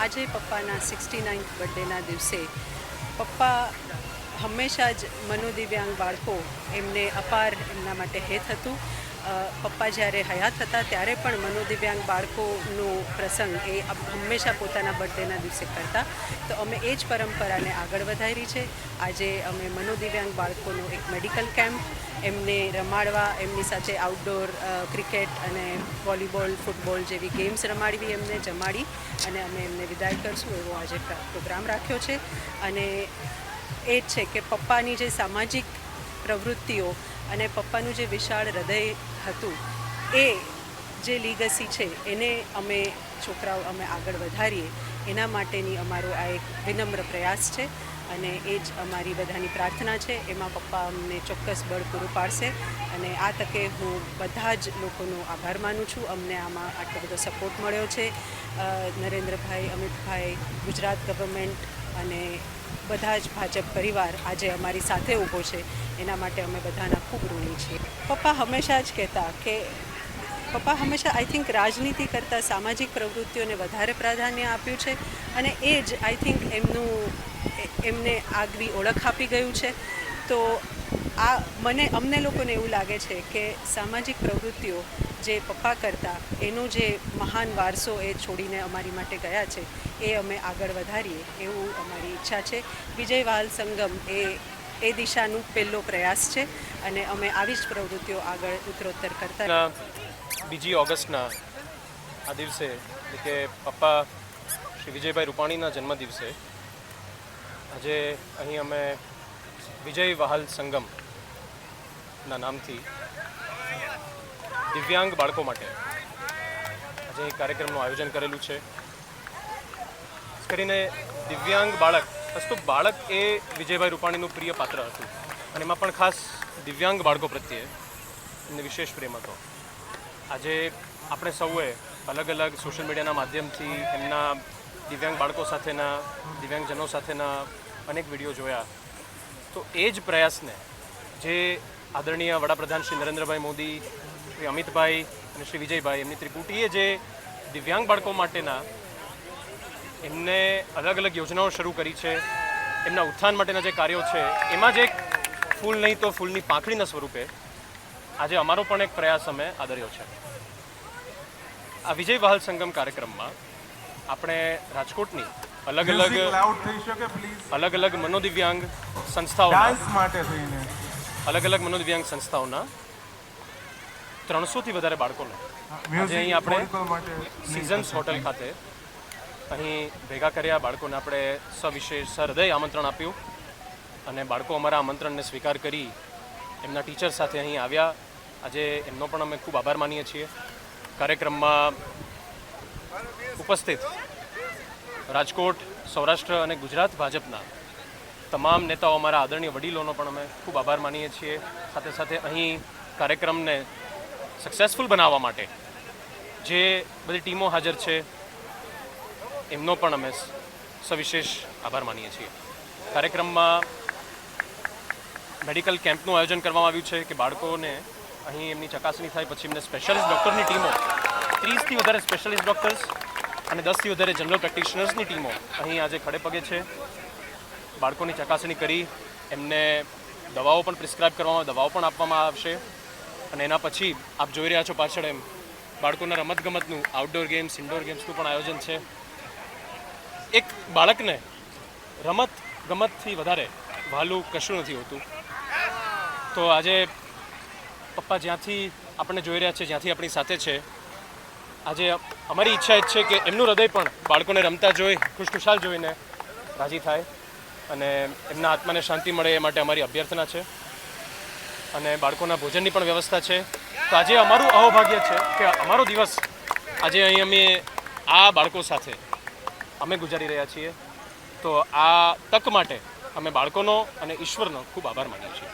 આજે પપ્પાના 69th બર્થડેના દિવસે પપ્પા હંમેશા જ મનોદિવ્યાંગ બાળકો એમને અપાર એમના માટે હેત હતું. પપ્પા જ્યારે હયાત હતા ત્યારે પણ મનોદિવ્યાંગ બાળકોનો પ્રસંગ એ હંમેશા પોતાના બર્થડેના દિવસે કરતા. તો અમે એ જ પરંપરાને આગળ વધારી છે. આજે અમે મનોદિવ્યાંગ બાળકોનો એક મેડિકલ કેમ્પ એમને રમાડવા, એમની સાથે આઉટડોર ક્રિકેટ અને વોલીબોલ, ફૂટબોલ જેવી ગેમ્સ રમાડવી, એમને જમાડી અને અમે એમને વિદાય કરશું એવો આજે પ્રોગ્રામ રાખ્યો છે. અને એ જ છે કે પપ્પાની જે સામાજિક પ્રવૃત્તિઓ અને પપ્પાનું જે વિશાળ હૃદય હતું એ જે લીગસી છે એને અમે છોકરાઓ અમે આગળ વધારીએ એના માટેની અમારો આ એક વિનમ્ર પ્રયાસ છે. અને એ જ અમારી બધાની પ્રાર્થના છે. એમાં પપ્પા અમને ચોક્કસ બળ પૂરું પાડશે. અને આ તકે હું બધા જ લોકોનો આભાર માનું છું. અમને આમાં આટલો બધો સપોર્ટ મળ્યો છે. નરેન્દ્રભાઈ, અમિતભાઈ, ગુજરાત ગવર્મેન્ટ અને બધા જ ભાજપ પરિવાર આજે અમારી સાથે ઊભો છે. એના માટે અમે બધાના ખૂબ ઋણી છીએ. પપ્પા હંમેશા જ કહેતા કે પપ્પા હંમેશા આઈ થિંક રાજનીતિ કરતાં સામાજિક પ્રવૃત્તિઓને વધારે પ્રાધાન્ય આપ્યું છે. અને એ જ આઈ થિંક એમને આગવી ઓળખ આપી ગયું છે. તો અમને લોકોને એવું લાગે છે કે સામાજિક પ્રવૃત્તિઓ જે પપ્પા કરતા એનો જે મહાન વારસો એ છોડીને અમારી માટે ગયા છે એ અમે આગળ વધારીએ એવું અમારી ઈચ્છા છે. વિજય વહાલ સંગમ એ દિશાનું પહેલો પ્રયાસ છે અને અમે આવી જ પ્રવૃત્તિઓ આગળ ઉત્તરોત્તર કરતા. 2 ઓગસ્ટના આ દિવસે એટલે કે પપ્પા શ્રી વિજયભાઈ રૂપાણીના જન્મદિવસે આજે અહીં અમે વિજય વહાલ સંગમના નામથી દિવ્યાંગ બાળકો માટે આજે અહીં કાર્યક્રમનું આયોજન કરેલું છે. ખાસ કરીને દિવ્યાંગ બાળક એ વિજયભાઈ રૂપાણીનું પ્રિય પાત્ર હતું અને એમાં પણ ખાસ દિવ્યાંગ બાળકો પ્રત્યે એમને વિશેષ પ્રેમ હતો. આજે આપણે સૌએ અલગ અલગ સોશિયલ મીડિયાના માધ્યમથી એમના દિવ્યાંગ બાળકો સાથેના, દિવ્યાંગજનો સાથેના અનેક વિડીયો જોયા. તો એ જ પ્રયાસને જે આદરણીય વડાપ્રધાન શ્રી નરેન્દ્રભાઈ મોદી, શ્રી અમિતભાઈ અને શ્રી વિજયભાઈ એમની ત્રિપુટીએ જે દિવ્યાંગ બાળકો માટેના એમને અલગ અલગ યોજનાઓ શરૂ કરી છે, એમના ઉત્થાન માટેના જે કાર્યો છે, એમાં જ એક ફૂલ નહીં તો ફૂલની પાંખડીના સ્વરૂપે આજે અમારો પણ એક પ્રયાસ અમે આદર્યો છે. આ વિજય વહાલ સંગમ કાર્યક્રમમાં આપણે રાજકોટની અલગ અલગ મનોદિવ્યાંગ સંસ્થાઓના 300થી વધારે બાળકોને આજે અહીં આપણે સિઝન્સ હોટલ ખાતે અહીં ભેગા કર્યા. બાળકોને આપણે સવિશેષ હૃદય આમંત્રણ આપ્યું અને બાળકો અમારા આમંત્રણને સ્વીકાર કરી એમના ટીચર સાથે અહીં આવ્યા. આજે એમનો પણ અમે ખૂબ આભાર માનીએ છીએ. કાર્યક્રમમાં ઉપસ્થિત રાજકોટ, સૌરાષ્ટ્ર અને ગુજરાત ભાજપના તમામ નેતાઓ, અમારા આદરણીય વડીલોનો પણ અમે ખૂબ આભાર માનીએ છીએ. સાથે સાથે અહીં કાર્યક્રમને સક્સેસફુલ બનાવવા માટે જે બધી ટીમો હાજર છે એમનો પણ અમે સવિશેષ આભાર માનીએ છીએ. કાર્યક્રમમાં મેડિકલ કેમ્પનું આયોજન કરવામાં આવ્યું છે કે બાળકોને અહીં એમની ચકાસણી થાય, પછી એમને સ્પેશિયાલિસ્ટ ડૉક્ટરની ટીમો 30થી વધારે સ્પેશિયાલિસ્ટ ડૉક્ટર્સ અને 10થી વધારે જનરલ પ્રેક્ટિશનર્સની ટીમો અહીં આજે ખડે પગે છે. બાળકોની ચકાસણી કરી એમને દવાઓ પણ પ્રિસ્ક્રાઇબ કરવામાં, દવાઓ પણ આપવામાં આવશે. અને એના પછી આપ જોઈ રહ્યા છો પાછળ એમ બાળકોના રમતગમતનું આઉટડોર ગેમ્સ, ઇન્ડોર ગેમ્સનું પણ આયોજન છે. એક બાળકને રમતગમતથી વધારે વહાલું કશું નથી હોતું. તો આજે પપ્પા જ્યાંથી આપણને જોઈ રહ્યા છે, જ્યાંથી આપણી સાથે છે, આજે અમારી ઈચ્છા એ જ છે કે એમનું હૃદય પણ બાળકોને રમતા જોઈ, ખુશખુશાલ જોઈને રાજી થાય અને એમના આત્માને શાંતિ મળે એ માટે અમારી અભ્યર્થના છે. અને બાળકોના ભોજનની પણ વ્યવસ્થા છે. તો આજે અમારું અહોભાગ્ય છે કે અમારો દિવસ આજે અહીં અમે આ બાળકો સાથે અમે ગુજારી રહ્યા છીએ. તો આ તક માટે અમે બાળકોનો અને ઈશ્વરનો ખૂબ આભાર માનીએ છીએ.